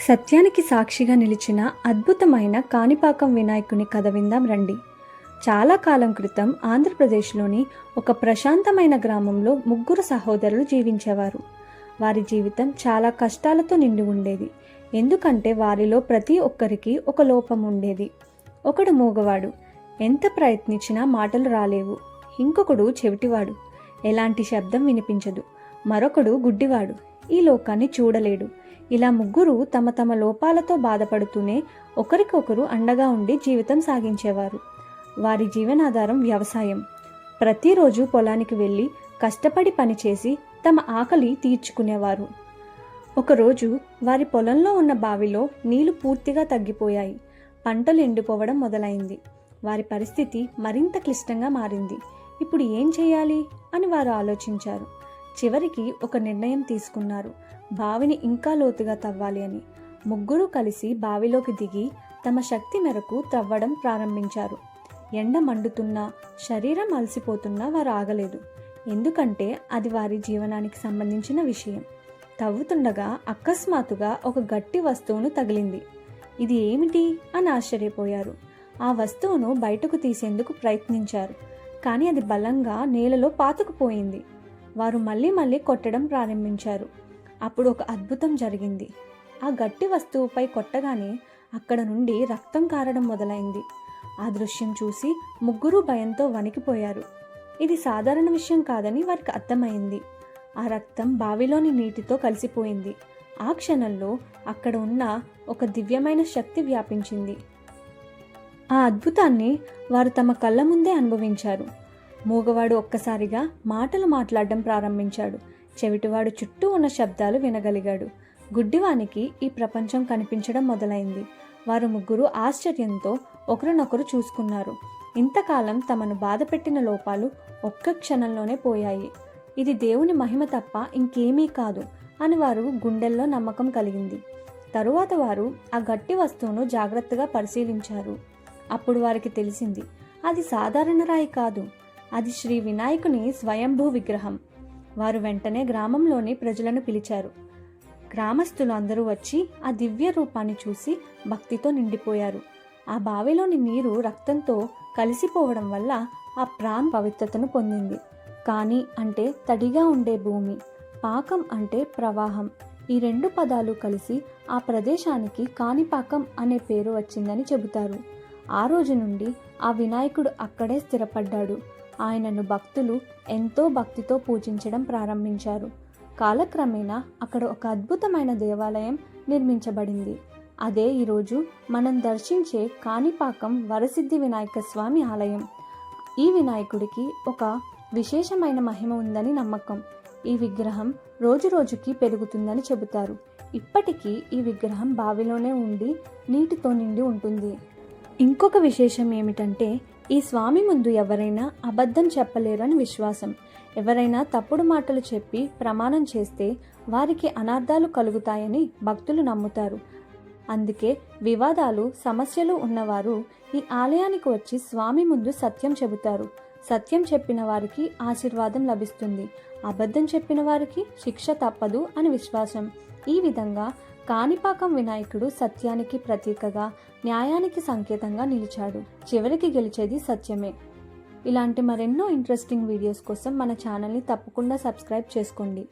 సత్యానికి సాక్షిగా నిలిచిన అద్భుతమైన కాణిపాకం వినాయకుని కథ విందాం రండి. చాలా కాలం క్రితం ఆంధ్రప్రదేశ్లోని ఒక ప్రశాంతమైన గ్రామంలో ముగ్గురు సహోదరులు జీవించేవారు. వారి జీవితం చాలా కష్టాలతో నిండి ఉండేది. ఎందుకంటే వారిలో ప్రతి ఒక్కరికి ఒక లోపం ఉండేది. ఒకడు మూగవాడు, ఎంత ప్రయత్నించినా మాటలు రాలేవు. ఇంకొకడు చెవిటివాడు, ఎలాంటి శబ్దం వినిపించదు. మరొకడు గుడ్డివాడు, ఈ లోకాన్ని చూడలేడు. ఇలా ముగ్గురు తమ తమ లోపాలతో బాధపడుతూనే ఒకరికొకరు అండగా ఉండి జీవితం సాగించేవారు. వారి జీవనాధారం వ్యవసాయం. ప్రతిరోజు పొలానికి వెళ్ళి కష్టపడి పనిచేసి తమ ఆకలి తీర్చుకునేవారు. ఒకరోజు వారి పొలంలో ఉన్న బావిలో నీళ్లు పూర్తిగా తగ్గిపోయాయి. పంటలు ఎండిపోవడం మొదలైంది. వారి పరిస్థితి మరింత క్లిష్టంగా మారింది. ఇప్పుడు ఏం చేయాలి అని వారు ఆలోచించారు. చివరికి ఒక నిర్ణయం తీసుకున్నారు. బావిని ఇంకా లోతుగా తవ్వాలి అని. ముగ్గురు కలిసి బావిలోకి దిగి తమ శక్తి మేరకు తవ్వడం ప్రారంభించారు. ఎండ మండుతున్నా, శరీరం అలసిపోతున్నా వారు ఆగలేదు. ఎందుకంటే అది వారి జీవనానికి సంబంధించిన విషయం. తవ్వుతుండగా అకస్మాత్తుగా ఒక గట్టి వస్తువును తగిలింది. ఇది ఏమిటి అని ఆశ్చర్యపోయారు. ఆ వస్తువును బయటకు తీసేందుకు ప్రయత్నించారు. కానీ అది బలంగా నేలలో పాతుకుపోయింది. వారు మళ్ళీ కొట్టడం ప్రారంభించారు. అప్పుడు ఒక అద్భుతం జరిగింది. ఆ గట్టి వస్తువుపై కొట్టగానే అక్కడ నుండి రక్తం కారడం మొదలైంది. ఆ దృశ్యం చూసి ముగ్గురు భయంతో వణికిపోయారు. ఇది సాధారణ విషయం కాదని వారికి అర్థమైంది. ఆ రక్తం బావిలోని నీటితో కలిసిపోయింది. ఆ క్షణంలో అక్కడ ఉన్న ఒక దివ్యమైన శక్తి వ్యాపించింది. ఆ అద్భుతాన్ని వారు తమ కళ్ళ ముందే అనుభవించారు. మూగవాడు ఒక్కసారిగా మాటలు మాట్లాడడం ప్రారంభించాడు. చెవిటివాడు చుట్టూ ఉన్న శబ్దాలు వినగలిగాడు. గుడ్డివానికి ఈ ప్రపంచం కనిపించడం మొదలైంది. వారు ముగ్గురు ఆశ్చర్యంతో ఒకరినొకరు చూసుకున్నారు. ఇంతకాలం తమను బాధపెట్టిన లోపాలు ఒక్క క్షణంలోనే పోయాయి. ఇది దేవుని మహిమ తప్ప ఇంకేమీ కాదు అని వారు గుండెల్లో నమ్మకం కలిగింది. తరువాత వారు ఆ గట్టి వస్తువును జాగ్రత్తగా పరిశీలించారు. అప్పుడు వారికి తెలిసింది, అది సాధారణ రాయి కాదు, అది శ్రీ వినాయకుని స్వయంభూ విగ్రహం. వారు వెంటనే గ్రామంలోని ప్రజలను పిలిచారు. గ్రామస్తులు అందరూ వచ్చి ఆ దివ్య రూపాన్ని చూసి భక్తితో నిండిపోయారు. ఆ బావిలోని నీరు రక్తంతో కలిసిపోవడం వల్ల ఆ ప్రాణ్ పవిత్రతను పొందింది. కాని అంటే తడిగా ఉండే భూమి, పాకం అంటే ప్రవాహం. ఈ రెండు పదాలు కలిసి ఆ ప్రదేశానికి కాణిపాకం అనే పేరు వచ్చిందని చెబుతారు. ఆ రోజు నుండి ఆ వినాయకుడు అక్కడే స్థిరపడ్డాడు. ఆయనను భక్తులు ఎంతో భక్తితో పూజించడం ప్రారంభించారు. కాలక్రమేణా అక్కడ ఒక అద్భుతమైన దేవాలయం నిర్మించబడింది. అదే ఈరోజు మనం దర్శించే కాణిపాకం వరసిద్ధి వినాయక స్వామి ఆలయం. ఈ వినాయకుడికి ఒక విశేషమైన మహిమ ఉందని నమ్మకం. ఈ విగ్రహం రోజు రోజుకి పెరుగుతుందని చెబుతారు. ఇప్పటికీ ఈ విగ్రహం బావిలోనే ఉండి నీటితో నిండి ఉంటుంది. ఇంకొక విశేషం ఏమిటంటే, ఈ స్వామి ముందు ఎవరైనా అబద్ధం చెప్పలేరు అని విశ్వాసం. ఎవరైనా తప్పుడు మాటలు చెప్పి ప్రమాణం చేస్తే వారికి అనార్థాలు కలుగుతాయని భక్తులు నమ్ముతారు. అందుకే వివాదాలు, సమస్యలు ఉన్నవారు ఈ ఆలయానికి వచ్చి స్వామి ముందు సత్యం చెబుతారు. సత్యం చెప్పిన వారికి ఆశీర్వాదం లభిస్తుంది, అబద్ధం చెప్పిన వారికి శిక్ష తప్పదు అని విశ్వాసం. ఈ విధంగా కాణిపాకం వినాయకుడు సత్యానికి ప్రతీకగా, న్యాయానికి సంకేతంగా నిలిచాడు. చివరికి గెలిచేది సత్యమే. ఇలాంటి మరెన్నో ఇంట్రెస్టింగ్ వీడియోస్ కోసం మన ఛానల్ని తప్పకుండా సబ్స్క్రైబ్ చేసుకోండి.